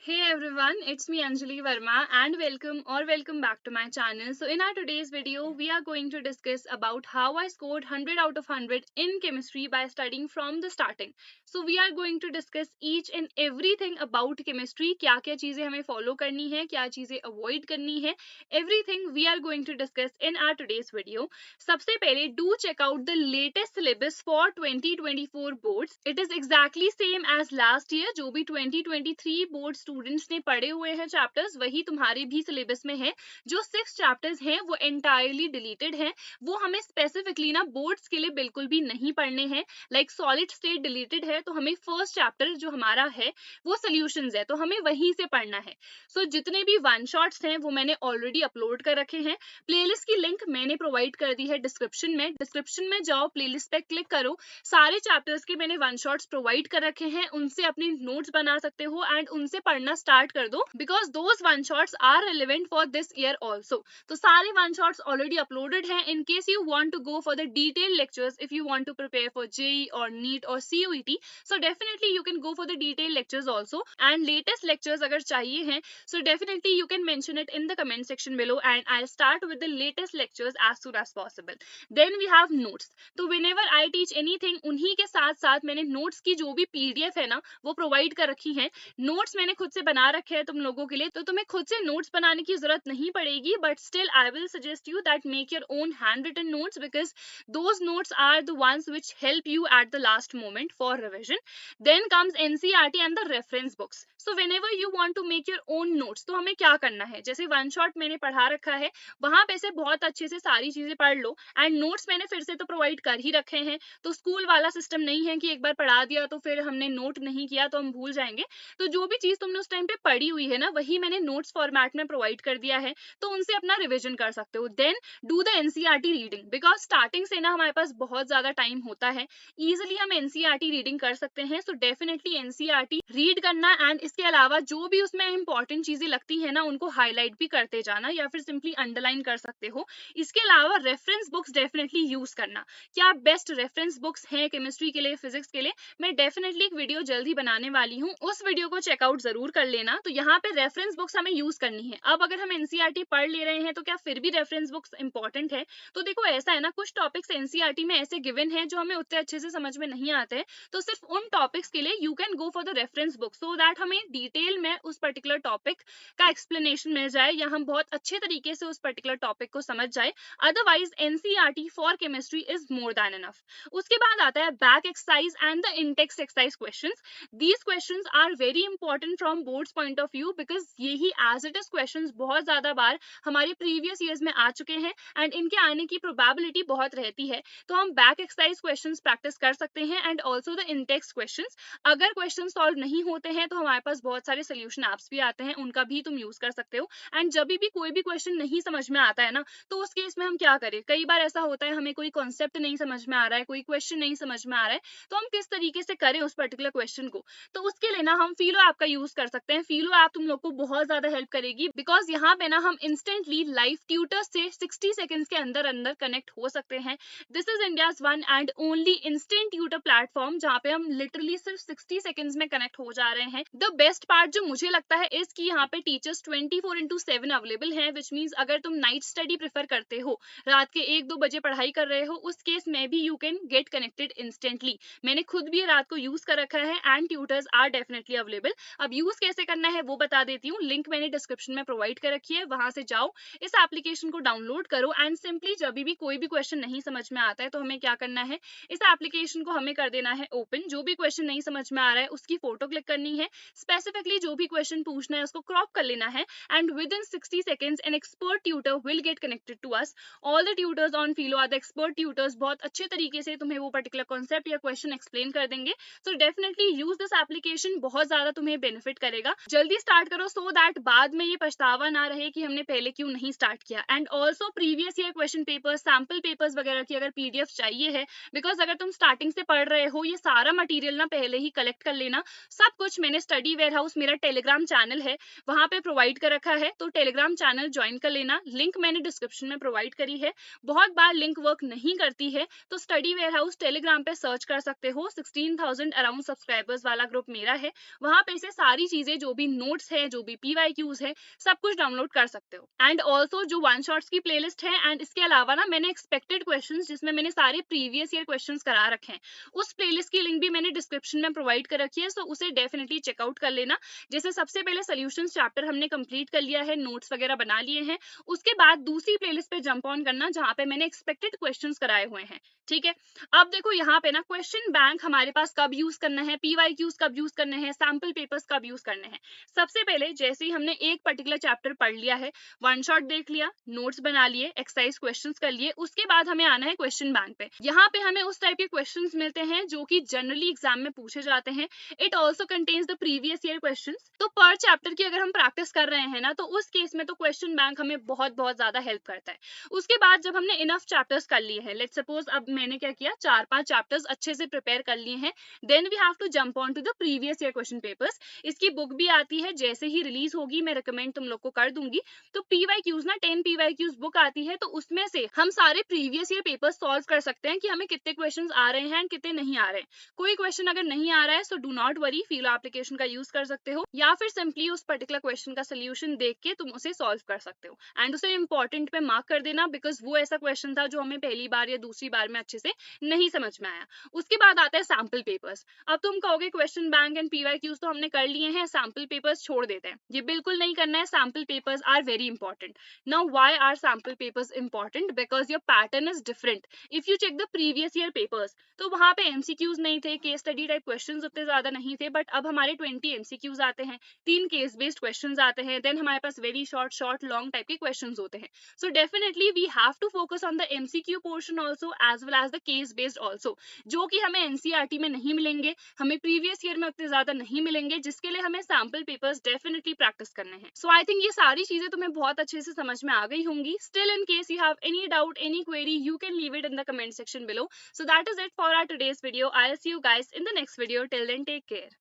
Hey everyone, it's me Anjali Verma and welcome back to my channel. So in our today's video, we are going to discuss about how I scored 100 out of 100 in chemistry by studying from the starting. So we are going to discuss each and everything about chemistry, क्या-क्या चीजें हमें follow करनी है, क्या चीजें avoid करनी है, everything we are going to discuss in our today's video. सबसे पहले do check out the latest syllabus for 2024 boards. It is exactly same as last year. जो भी 2023 बोर्ड स्टूडेंट्स ने पढ़े हुए हैं चैप्टर्स वही तुम्हारे भी सिलेबस में है। जो 6 चैप्टर्स हैं वो एंटायरली डिलीटेड हैं। वो हमें स्पेसिफिकली ना बोर्ड्स के लिए बिल्कुल भी नहीं पढ़ने हैं। लाइक सॉलिड स्टेट डिलीटेड है तो हमें फर्स्ट चैप्टर जो हमारा है वो सॉल्यूशंस है तो हमें वहीं से पढ़ना है। सो जितने भी वन शॉट्स हैं वो मैंने ऑलरेडी अपलोड कर रखे हैं। प्लेलिस्ट की लिंक मैंने प्रोवाइड कर दी है डिस्क्रिप्शन में जाओ, प्लेलिस्ट पे क्लिक करो। सारे चैप्टर्स के मैंने वन शॉट्स प्रोवाइड कर रखे हैं, उनसे अपनी नोट्स बना सकते हो एंड उनसे पढ़ना स्टार्ट कर दो because those one shots are relevant for this year also. तो सारे वन शॉट्स ऑलरेडी अपलोडेड हैं। In case you want to go for the detail lectures, if you want to prepare for JEE और NEET और CUET, so definitely you can go for the detail lectures also and latest lectures अगर चाहिए हैं so definitely you can mention it in the comment section below and I'll start with the latest lectures as soon as possible. Then we have notes. तो whenever I teach anything उन्हीं के साथ साथ मैंने notes की जो भी PDF है ना वो प्रोवाइड कर रखी है। नोट्स मैंने खुद से बना रखे हैं तुम लोगों के लिए, तो तुम्हें खुद से नोट्स बनाने की जरूरत नहीं पड़ेगी, but still I will suggest you that make your own hand written notes because those notes are the ones which help you at the last moment for revision. Then comes NCERT and the reference books. So whenever you want to make your own notes तो हमें क्या करना है, जैसे one shot मैंने पढ़ा रखा है वहां पे से बहुत अच्छे से सारी चीजें पढ़ लो एंड नोट्स मैंने फिर से तो प्रोवाइड कर ही रखे हैं। तो स्कूल वाला सिस्टम नहीं है कि एक बार पढ़ा दिया तो फिर हमने नोट नहीं किया तो हम भूल जाएंगे। तो जो भी चीज तुमने उस टाइम पे पढ़ी हुई है ना वही मैंने नोट्स फॉर्मेट में प्रोवाइड कर दिया है, तो उनसे अपना रिविजन कर सकते हो। Then do the NCERT reading because starting से ना हमारे पास बहुत ज्यादा टाइम होता है, इजिली हम एनसीईआरटी रीडिंग कर सकते हैं। सो डेफिनेटली एनसीईआरटी रीड करना एंड इसके अलावा जो भी उसमें इंपॉर्टेंट चीजें लगती है ना उनको हाईलाइट भी करते जाना या फिर सिंपली अंडरलाइन कर सकते हो। इसके अलावा रेफरेंस बुक्स डेफिनेटली यूज करना। क्या बेस्ट रेफरेंस बुक्स हैं केमिस्ट्री के लिए, फिजिक्स के लिए, मैं डेफिनेटली एक वीडियो जल्दी बनाने वाली हूँ, उस वीडियो को चेकआउट जरूर कर लेना। तो यहाँ पे रेफरेंस बुक्स हमें यूज करनी है। अब अगर हम एनसीईआरटी पढ़ ले रहे हैं तो क्या फिर भी रेफरेंस बुक्स इंपॉर्टेंट है? तो देखो ऐसा है ना, कुछ टॉपिक्स एनसीईआरटी में ऐसे गिवन है जो हमें उतने अच्छे से समझ में नहीं आते हैं, तो सिर्फ उन टॉपिक्स के लिए you can go for the reference book so that हमें डिटेल में उस पर्टिकुलर टॉपिक का एक्सप्लेनेशन मिल जाए या हम बहुत अच्छे तरीके से उस पर्टिकुलर टॉपिक को समझ जाए। Otherwise NCERT for chemistry is more than enough. उसके बाद आता है back exercise and the intext exercise questions. These questions are very important from boards point of view because यही एज इट इज क्वेश्चंस बहुत ज्यादा बार हमारे प्रीवियस ईयर्स में आ चुके हैं एंड इनके आने की प्रोबेबिलिटी बहुत रहती है। तो हम बैक एक्सरसाइज क्वेश्चंस प्रैक्टिस कर सकते हैं and also the Intex questions. अगर क्वेश्चन सॉल्व नहीं होते हैं तो हमारे पास बहुत सारे सोल्यूशन ऐप्स भी आते हैं, उनका भी तुम यूज कर सकते हो। एंड जब भी कोई भी क्वेश्चन नहीं समझ में आता है ना तो उस केस में हम क्या करें, कई बार ऐसा होता है हमें कोई कॉन्सेप्ट नहीं समझ में आ रहा है, कोई क्वेश्चन नहीं समझ में आ रहा है, तो हम किस तरीके से करें उस पर्टिकुलर क्वेश्चन को। तो उसके लिए ना हम फीलो ऐप का यूज कर सकते हैं। फीलो ऐप तुम लोग को बहुत ज्यादा हेल्प करेगी बिकॉज यहाँ पे ना हम इंस्टेंटली लाइव ट्यूटर से 60 सेकेंड्स के अंदर अंदर कनेक्ट हो सकते हैं। This is India's one and only instant tutor platform जहाँ पे हम लिटरली सिर्फ 60 सेकेंड्स में कनेक्ट हो जा रहे हैं। द बेस्ट पार्ट जो मुझे लगता है इस कि यहाँ पे टीचर्स 24/7 अवेलेबल हैं, विच मींस अगर तुम नाइट स्टडी प्रेफर करते हो, रात के 1-2 बजे पढ़ाई कर रहे हो, उस केस में भी you can get connected instantly. मैंने खुद भी रात को यूज कर रखा है and tutors are definitely available. अब यूज कैसे करना है वो बता देती हूँ, लिंक मैंने डिस्क्रिप्शन में प्रोवाइड कर रखी है, वहां से जाओ, इस एप्लीकेशन को डाउनलोड करो एंड सिंपली जब भी कोई भी क्वेश्चन नहीं समझ में आता है तो हमें क्या करना है, इस एप्लीकेशन को हमें कर देना है ओपन। जो भी क्वेश्चन नहीं समझ में आ रहा है उसकी फोटो क्लिक करनी है, स्पेसिफिकली जो भी क्वेश्चन पूछना है उसको क्रॉप कर लेना है and with in 60 seconds an expert tutor will get connected to us. All the tutors on Philo are the expert tutors, बहुत अच्छे तरीके से तुम्हें वो पर्टिकुलर कॉन्सेप्ट या क्वेश्चन एक्सप्लेन कर देंगे। So definitely use this application, बहुत ज्यादा तुम्हें बेनिफिट करेगा। जल्दी स्टार्ट करो सो दैट बाद में ये पछतावा ना रहे कि हमने पहले क्यों नहीं स्टार्ट किया। And also previous year question papers, sample papers वगैरह की अगर पीडीएफ चाहिए है, बिकॉज अगर तुम स्टार्टिंग से पढ़ रहे हो ये सारा मटीरियल ना पहले ही कलेक्ट कर लेना। सब कुछ मैंने स्टडी वेयर हाउस, मेरा टेलीग्राम चैनल है, वहां पे प्रोवाइड कर रखा है, तो टेलीग्राम चैनल ज्वाइन कर लेना। लिंक मैंने डिस्क्रिप्शन में प्रोवाइड करी है। बहुत बार लिंक वर्क नहीं करती है तो स्टडी वेयर हाउस टेलीग्राम पे सर्च कर सकते हो। 16,000 अराउंड सब्सक्राइबर्स वाला ग्रुप मेरा है, वहां पे से सारी चीजें, जो भी नोट्स है, जो भी PYQs है, सब कुछ डाउनलोड कर सकते हो। एंड ऑल्सो जो वन शॉट्स की प्लेलिस्ट है, एंड इसके अलावा ना मैंने एक्सपेक्टेड क्वेश्चंस जिसमें मैंने सारे प्रीवियस ईयर क्वेश्चंस करा रखे हैं, उस प्लेलिस्ट की लिंक भी मैंने डिस्क्रिप्शन में प्रोवाइड कर रखी है, सो उसे डेफिनेटली चेकआउट कर लेना। जैसे सबसे पहले सॉल्यूशंस चैप्टर हमने कंप्लीट कर लिया है, नोट्स वगैरह बना लिए हैं, उसके बाद दूसरी प्लेलिस्ट पे जंप ऑन करना जहां पे मैंने एक्सपेक्टेड क्वेश्चंस कराए हुए हैं। ठीक है, अब देखो यहाँ पे ना क्वेश्चन बैंक हमारे पास कब यूज करना है, PYQs कब यूज करने हैं, सैम्पल पेपर्स कब यूज करने हैं। सबसे पहले जैसे ही हमने एक पर्टिकुलर चैप्टर पढ़ लिया है, वन शॉट देख लिया, नोट्स बना लिए, एक्सरसाइज क्वेश्चंस कर लिए, उसके बाद हमें आना है क्वेश्चन बैंक पे। यहाँ पे हमें उस टाइप के क्वेश्चंस मिलते हैं जो कि जनरली एग्जाम में पूछे जाते हैं। It also contains the previous year questions. तो पर चैप्टर की अगर हम प्रैक्टिस कर रहे हैं ना, तो उस केस में तो क्वेश्चन बैंक हमें बहुत बहुत ज्यादा हेल्प करता है। उसके बाद जब हमने इनफ चैप्टर्स कर लिए हैं, लेट्स सपोज अब मैंने क्या किया, 4-5 चैप्टर्स अच्छे से प्रिपेयर कर लिए हैं, then we have to jump on to the previous year question papers. इसकी बुक भी आती है, जैसे ही रिलीज होगी मैं रिकमेंड तुम लोग को कर दूंगी। तो PYQs ना 10 PYQs बुक आती है, तो उसमें से हम सारे प्रीवियस ईयर पेपर्स सॉल्व कर सकते हैं कि हमें कितने क्वेश्चंस आ रहे हैं एंड कितने नहीं आ रहे हैं। कोई क्वेश्चन अगर नहीं आ रहा है so do not worry, Filo application का यूज कर सकते हो, या फिर सिंपली उस पर्टिकुलर क्वेश्चन का सोल्यूशन देख के तुम उसे सॉल्व कर सकते हो एंड उसे इंपॉर्टेंट पे मार्क कर देना, बिकॉज वो ऐसा क्वेश्चन था जो हमें पहली बार या दूसरी बार में अच्छे से नहीं समझ में आया। उसके बाद आता है सैम्पल पेपर्स। अब तुम कहोगे क्वेश्चन बैंक एंड PYQs तो हमने कर लिए हैं, सैम्पल पेपर्स छोड़ देते हैं। ये बिल्कुल नहीं करना है, sample papers are very important. Now why are sample papers important? Because your pattern is different. If you check the previous year papers, तो वहां पे MCQs नहीं थे, केस स्टडी टाइप क्वेश्चंस उतने ज्यादा नहीं थे, बट अब हमारे 20 MCQs आते हैं, 3 केस बेस्ड क्वेश्चंस आते हैं, देन हमारे पास वेरी शॉर्ट लॉन्ग टाइप के क्वेश्चंस होते हैं। So definitely we have to focus on the MCQ portion also as well as the case based also, जो कि हमें NCERT में नहीं मिलेंगे, हमें प्रीवियस ईयर में उतने ज्यादा नहीं मिलेंगे, जिसके लिए हमें सैम्पल पेपर्स डेफिनेटली प्रैक्टिस करने हैं। सो आई थिंक ये सारी चीजें तुम्हें बहुत अच्छे से समझ में आ गई होंगी। Still in case you have any doubt, any query, you can leave it in the comment section below. So that is it for our today's video. I'll see you guys in the next video. Till then, take care.